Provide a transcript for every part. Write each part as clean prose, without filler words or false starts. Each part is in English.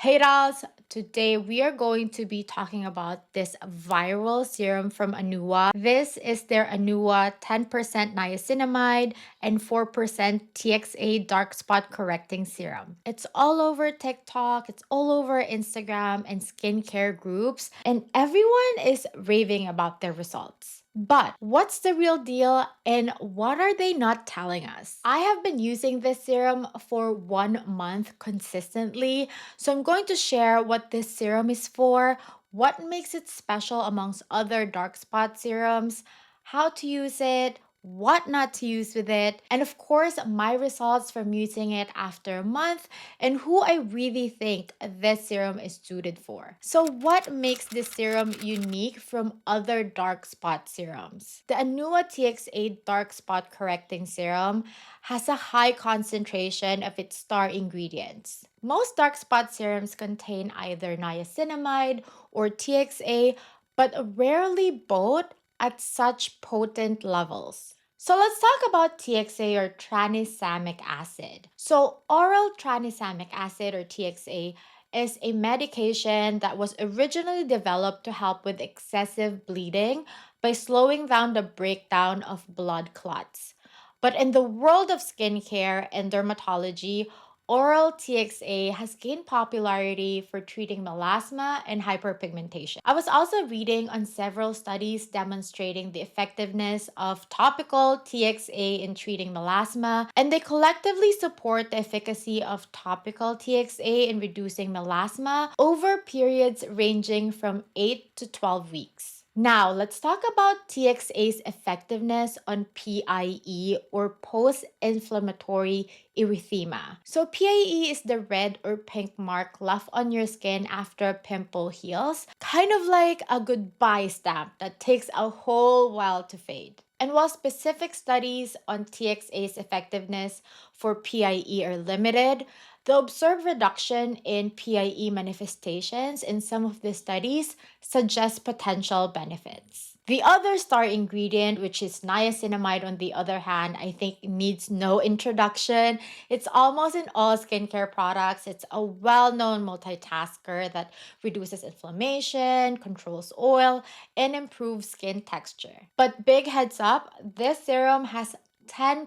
Hey dolls, today we are going to be talking about this viral serum from Anua. This is their Anua 10% niacinamide and 4% TXA dark spot correcting serum. It's all over TikTok, it's all over Instagram and skincare groups, and everyone is raving about their results. But what's the real deal and what are they not telling us? I have been using this serum for 1 month consistently, so I'm going to share what this serum is for, what makes it special amongst other dark spot serums, how to use it, what not to use with it, and of course, my results from using it after a month and who I really think this serum is suited for. So what makes this serum unique from other dark spot serums? The Anua TXA dark spot correcting serum has a high concentration of its star ingredients. Most dark spot serums contain either niacinamide or TXA, but rarely both at such potent levels. So let's talk about TXA or tranexamic acid. So oral tranexamic acid or TXA is a medication that was originally developed to help with excessive bleeding by slowing down the breakdown of blood clots. But in the world of skincare and dermatology, oral TXA has gained popularity for treating melasma and hyperpigmentation. I was also reading on several studies demonstrating the effectiveness of topical TXA in treating melasma, and they collectively support the efficacy of topical TXA in reducing melasma over periods ranging from 8 to 12 weeks. Now, let's talk about TXA's effectiveness on PIE or post inflammatory erythema. So, PIE is the red or pink mark left on your skin after a pimple heals, kind of like a goodbye stamp that takes a whole while to fade. And while specific studies on TXA's effectiveness for PIE are limited, the observed reduction in PIE manifestations in some of the studies suggests potential benefits. The other star ingredient, which is niacinamide, on the other hand, I think needs no introduction. It's almost in all skincare products. It's a well known multitasker that reduces inflammation, controls oil, and improves skin texture. But big heads up, this serum has 10%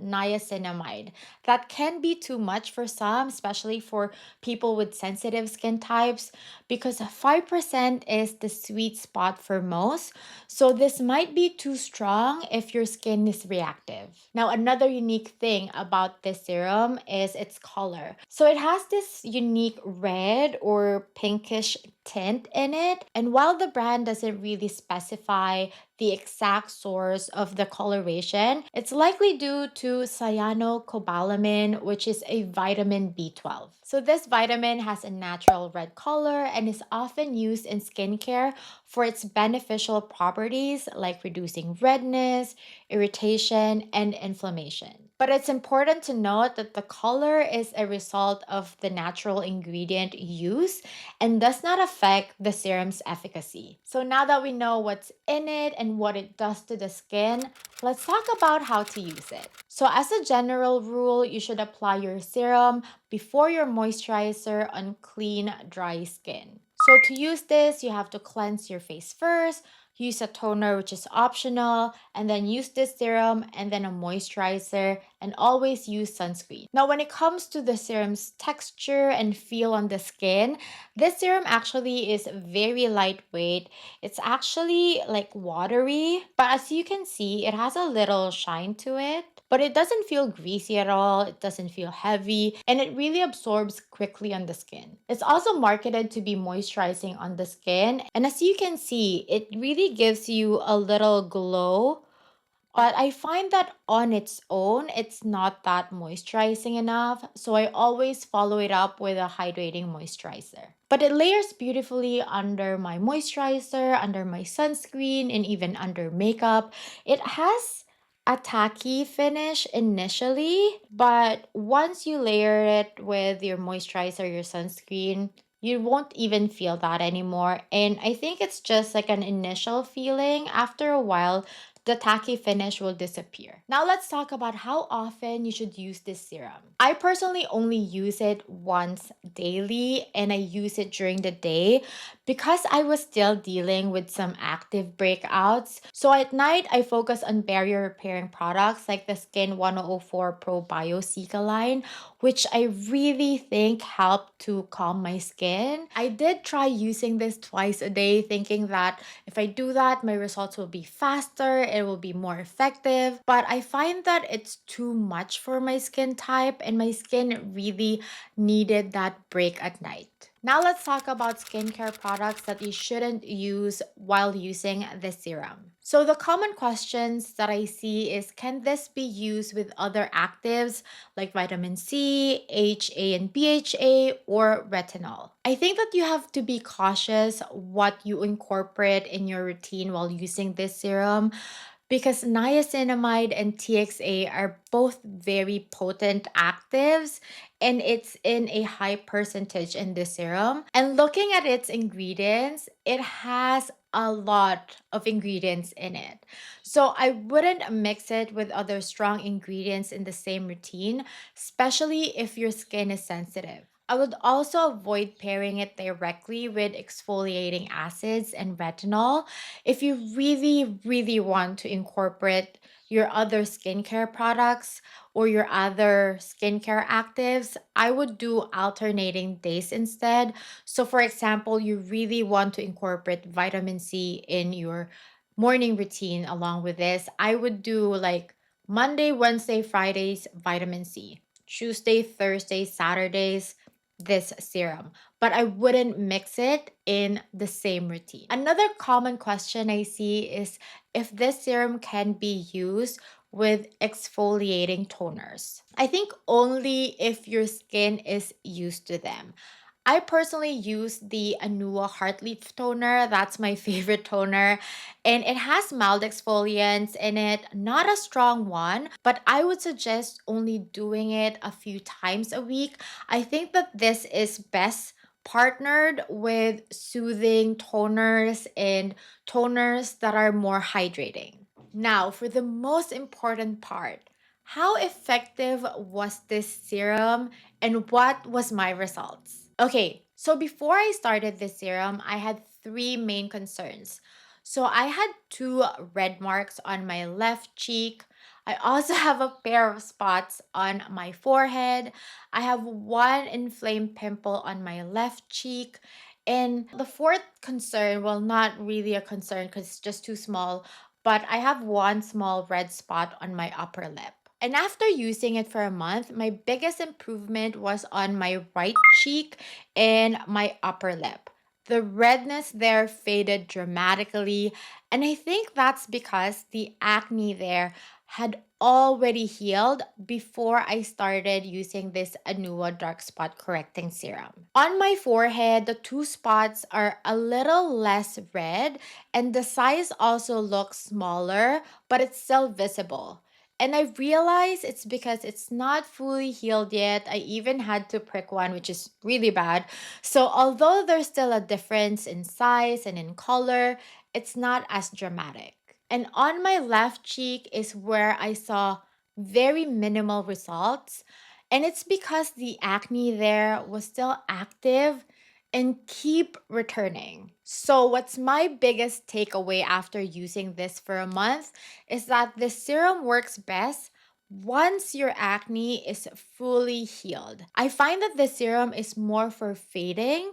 niacinamide. That can be too much for some, especially for people with sensitive skin types, because 5% is the sweet spot for most. So this might be too strong if your skin is reactive. Now, another unique thing about this serum is its color. So it has this unique red or pinkish tint in it. And while the brand doesn't really specify the exact source of the coloration, it's likely due to cyanocobalamin, which is a vitamin B12. So this vitamin has a natural red color and is often used in skincare for its beneficial properties like reducing redness, irritation, and inflammation. But it's important to note that the color is a result of the natural ingredient used and does not affect the serum's efficacy. So now that we know what's in it and what it does to the skin, let's talk about how to use it. So as a general rule, you should apply your serum before your moisturizer on clean, dry skin. So to use this, you have to cleanse your face first, use a toner, which is optional, and then use this serum and then a moisturizer, and always use sunscreen. Now, when it comes to the serum's texture and feel on the skin, this serum actually is very lightweight. It's actually like watery, but as you can see, it has a little shine to it. But it doesn't feel greasy at all, it doesn't feel heavy, and it really absorbs quickly on the skin. It's also marketed to be moisturizing on the skin, and as you can see, it really gives you a little glow. But I find that on its own, it's not that moisturizing enough, so I always follow it up with a hydrating moisturizer. But it layers beautifully under my moisturizer, under my sunscreen, and even under makeup. It has a tacky finish initially, but once you layer it with your moisturizer, your sunscreen, you won't even feel that anymore. And I think it's just like an initial feeling. After a while, the tacky finish will disappear. Now let's talk about how often you should use this serum. I personally only use it once daily, and I use it during the day because I was still dealing with some active breakouts. So at night, I focus on barrier repairing products like the Skin 1004 Pro Biosika line, which I really think helped to calm my skin. I did try using this twice a day, thinking that if I do that, my results will be faster, it will be more effective. But I find that it's too much for my skin type, and my skin really needed that break at night. Now let's talk about skincare products that you shouldn't use while using the serum. So the common questions that I see is, can this be used with other actives like vitamin C, HA and BHA, or retinol? I think that you have to be cautious what you incorporate in your routine while using this serum, because niacinamide and TXA are both very potent actives, and it's in a high percentage in this serum. And looking at its ingredients, it has a lot of ingredients in it. So I wouldn't mix it with other strong ingredients in the same routine, especially if your skin is sensitive. I would also avoid pairing it directly with exfoliating acids and retinol. If you really want to incorporate your other skincare products or your other skincare actives, I would do alternating days instead. So, for example, you really want to incorporate vitamin C in your morning routine along with this, I would do like Monday, Wednesday, Fridays, vitamin C, Tuesday, Thursday, Saturdays, this serum, but I wouldn't mix it in the same routine. Another common question I see is if this serum can be used with exfoliating toners. I think only if your skin is used to them. I personally use the Anua Heart Leaf Toner. That's my favorite toner. And it has mild exfoliants in it, not a strong one, but I would suggest only doing it a few times a week. I think that this is best partnered with soothing toners and toners that are more hydrating. Now, for the most important part, how effective was this serum and what was my results? Okay, so before I started this serum, I had three main concerns. So I had two red marks on my left cheek. I also have a pair of spots on my forehead. I have one inflamed pimple on my left cheek. And the fourth concern, well, not really a concern because it's just too small, but I have one small red spot on my upper lip. And after using it for a month, my biggest improvement was on my right cheek and my upper lip. The redness there faded dramatically, and I think that's because the acne there had already healed before I started using this Anua dark spot correcting serum. On my forehead, the two spots are a little less red, and the size also looks smaller, but it's still visible. And I realize it's because it's not fully healed yet. I even had to prick one, which is really bad. So, although there's still a difference in size and in color, it's not as dramatic. And on my left cheek is where I saw very minimal results. And it's because the acne there was still active and keep returning. So, what's my biggest takeaway after using this for a month is that the serum works best once your acne is fully healed. I find that the serum is more for fading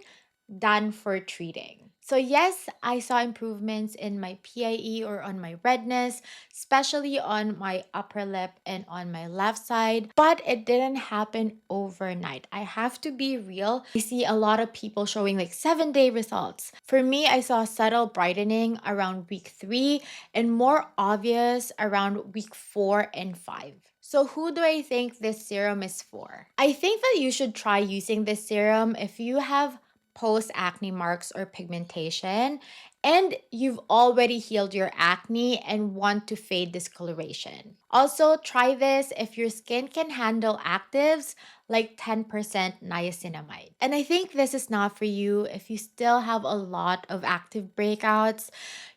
than for treating. So, yes, I saw improvements in my PIE or on my redness, especially on my upper lip and on my left side, but it didn't happen overnight. I have to be real. I see a lot of people showing like 7-day results. For me, I saw subtle brightening around week 3 and more obvious around week 4 and 5. So, who do I think this serum is for? I think that you should try using this serum if you have post acne marks or pigmentation, and you've already healed your acne and want to fade discoloration. Also, try this if your skin can handle actives like 10% niacinamide. And I think this is not for you if you still have a lot of active breakouts.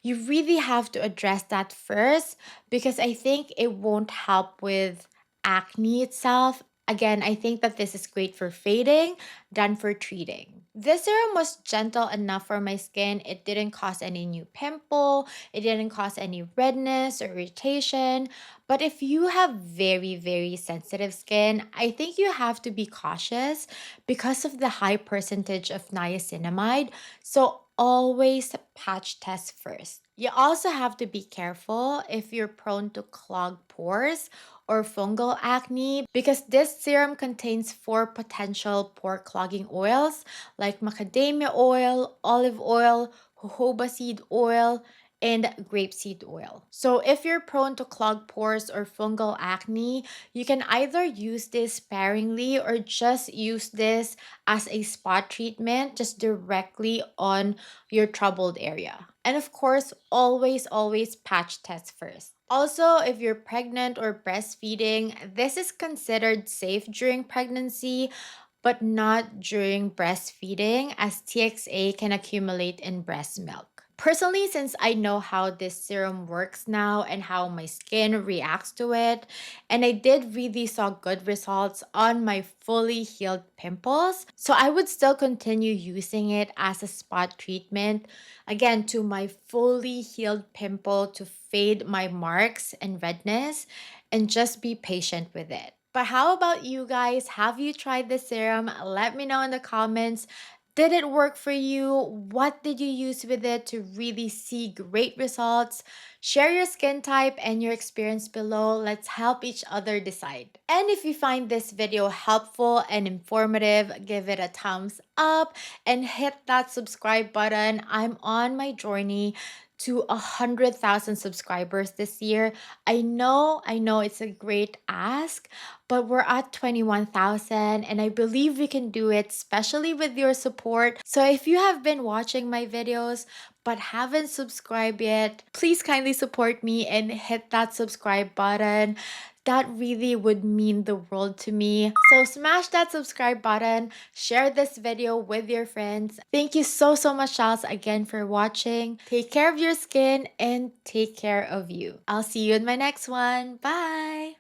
You really have to address that first because I think it won't help with acne itself. Again, I think that this is great for fading than for treating. This serum was gentle enough for my skin. It didn't cause any new pimple, it didn't cause any redness or irritation. But if you have very, very sensitive skin, I think you have to be cautious because of the high percentage of niacinamide. So always patch test first. You also have to be careful if you're prone to clogged pores or fungal acne because this serum contains 4 potential pore clogging oils like macadamia oil, olive oil, jojoba seed oil, and grapeseed oil. So if you're prone to clogged pores or fungal acne, you can either use this sparingly or just use this as a spot treatment just directly on your troubled area. And of course, always patch test first. Also, if you're pregnant or breastfeeding, this is considered safe during pregnancy, but not during breastfeeding, as TXA can accumulate in breast milk. Personally, since I know how this serum works now and how my skin reacts to it, and I did really saw good results on my fully healed pimples, so I would still continue using it as a spot treatment, again, to my fully healed pimple to fade my marks and redness, and just be patient with it. But how about you guys? Have you tried this serum? Let me know in the comments. Did it work for you? What did you use with it to really see great results? Share your skin type and your experience below. Let's help each other decide. And if you find this video helpful and informative, give it a thumbs up and hit that subscribe button. I'm on my journey to 100,000 subscribers this year. I know it's a great ask, but we're at 21,000 and I believe we can do it, especially with your support. So if you have been watching my videos but haven't subscribed yet, please kindly support me and hit that subscribe button. That really would mean the world to me. So smash that subscribe button, share this video with your friends. Thank you so much, Charles, again for watching. Take care of your skin and take care of you. I'll see you in my next one. Bye!